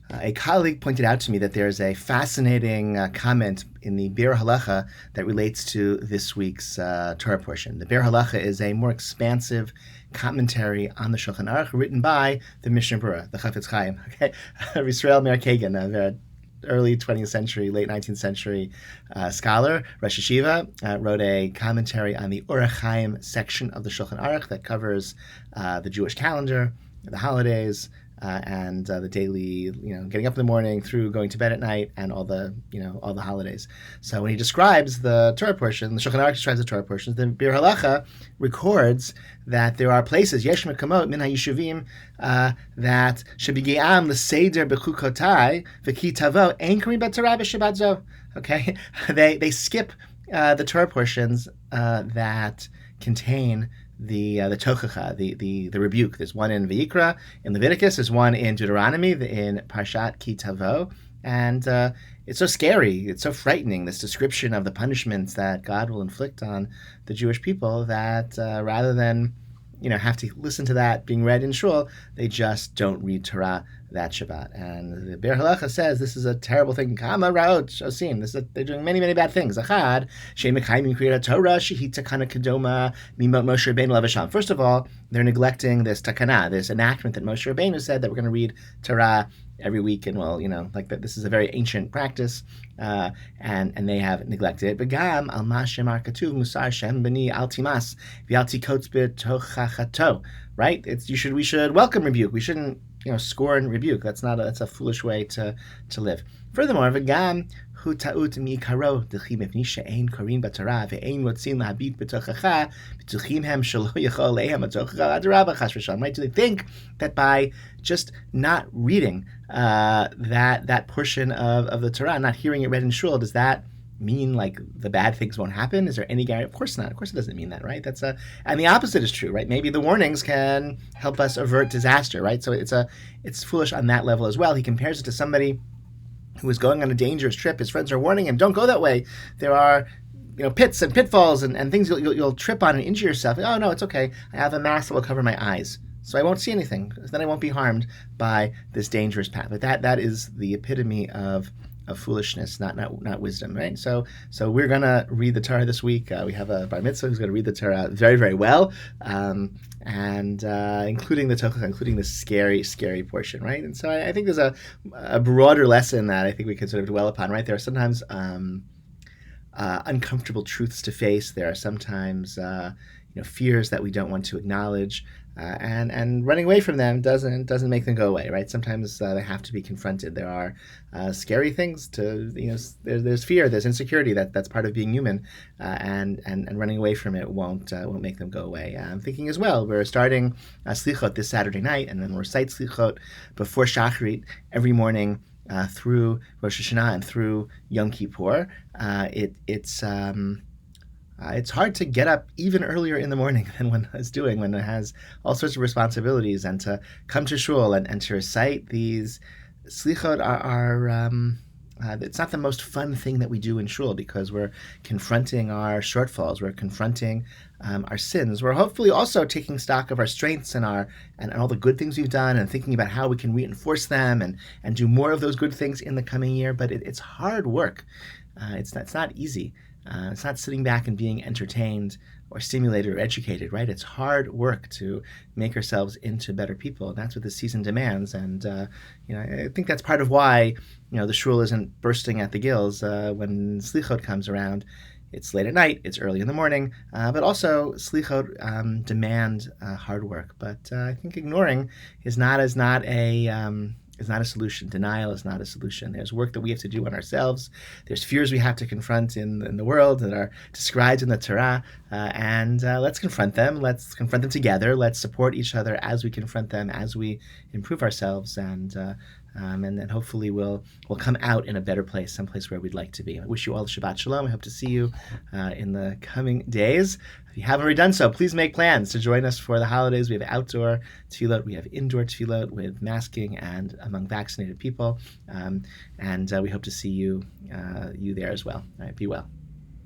A colleague pointed out to me that there's a fascinating comment in the Bir Halacha that relates to this week's Torah portion. The Bir Halacha is a more expansive commentary on the Shulchan Aruch written by the Mishnah Berurah, the Chafetz Chaim, okay? Yisrael Meir Kagan, a early 20th century, late 19th century scholar, Rosh Hashiva, wrote a commentary on the Orach Chaim section of the Shulchan Aruch that covers the Jewish calendar, the holidays, and the daily, getting up in the morning through going to bed at night, and all the holidays. So when he describes the Torah portion, the Shulchan Aruch describes the Torah portions, the Bir Halacha records that there are places, yesh mekamot min hayishuvim, that shebigiam l'seder bechukotai v'ki tavo ein karim b'torah b'shabbat zo. Okay, they skip the Torah portions that contain the tochacha, the rebuke. There's one in Vayikra, in Leviticus. There's one in Deuteronomy, in Parshat Ki Tavo, and it's so scary. It's so frightening. This description of the punishments that God will inflict on the Jewish people, that rather than have to listen to that being read in shul, they just don't read Torah that Shabbat. And the Bir Halacha says this is a terrible thing. Kama raot osim. They're doing many, many bad things. Achad she'mekayim kriyat Torah shehi takana kedoma mimot Moshe Rabbeinu lavasham. First of all, they're neglecting this takana, this enactment that Moshe Rabbeinu said that we're going to read Torah every week, and like that. This is a very ancient practice, and they have neglected it. But gam al mashemar katuv musar shem b'ni al timas v'al tikotz b'tochachato. Right? We should welcome rebuke. We shouldn't scorn rebuke. That's a foolish way to live. Furthermore, v'gam hu ta'ut mi'ikaro d'chi mepni she'ein korin b'torah ve'ein rotzin la'habit b'tochacha b'tuchim hem shelo yachol leihem b'tochacha adarabah chas v'shalom. Right? Do they think that by just not reading that portion of the Torah, not hearing it read in shul, does that mean like the bad things won't happen? Is there any guarantee? Of course not. Of course it doesn't mean that, right? And the opposite is true, right? Maybe the warnings can help us avert disaster, right? So it's foolish on that level as well. He compares it to somebody who is going on a dangerous trip. His friends are warning him, don't go that way. There are pits and pitfalls and things you'll trip on and injure yourself. Oh no, it's okay. I have a mask that will cover my eyes, so I won't see anything. Then I won't be harmed by this dangerous path. But that is the epitome of foolishness, not wisdom, right? So we're gonna read the Torah this week. We have a bar mitzvah who's gonna read the Torah very, very well, and including the Torah, including the scary portion, right? And so I think there's a broader lesson that I think we can sort of dwell upon, right? There are sometimes uncomfortable truths to face. There are sometimes fears that we don't want to acknowledge, and running away from them doesn't make them go away, right? Sometimes they have to be confronted. There are scary things to there's fear, there's insecurity that's part of being human, and running away from it won't make them go away. I'm thinking as well, we're starting Slichot this Saturday night, and then we'll recite Slichot before Shachrit every morning through Rosh Hashanah and through Yom Kippur. It's hard to get up even earlier in the morning than one is doing when it has all sorts of responsibilities, and to come to shul and to recite these slichot are it's not the most fun thing that we do in shul, because we're confronting our shortfalls, we're confronting our sins. We're hopefully also taking stock of our strengths and all the good things we've done, and thinking about how we can reinforce them and do more of those good things in the coming year. But it's hard work. It's not easy. It's not sitting back and being entertained or stimulated or educated, right? It's hard work to make ourselves into better people, and that's what the season demands. And I think that's part of why the shul isn't bursting at the gills when Slichot comes around. It's late at night, it's early in the morning, but also Slichot demand hard work. But I think ignoring is not a solution. Denial is not a solution. There's work that we have to do on ourselves. There's fears we have to confront in the world that are described in the Torah, and let's confront them. Let's confront them together. Let's support each other as we confront them, as we improve ourselves, and then hopefully we'll come out in a better place, someplace where we'd like to be. I wish you all Shabbat Shalom. I hope to see you in the coming days. If you haven't already done so, please make plans to join us for the holidays. We have outdoor tefillot, we have indoor tefillot with masking and among vaccinated people, and we hope to see you there as well. All right, be well.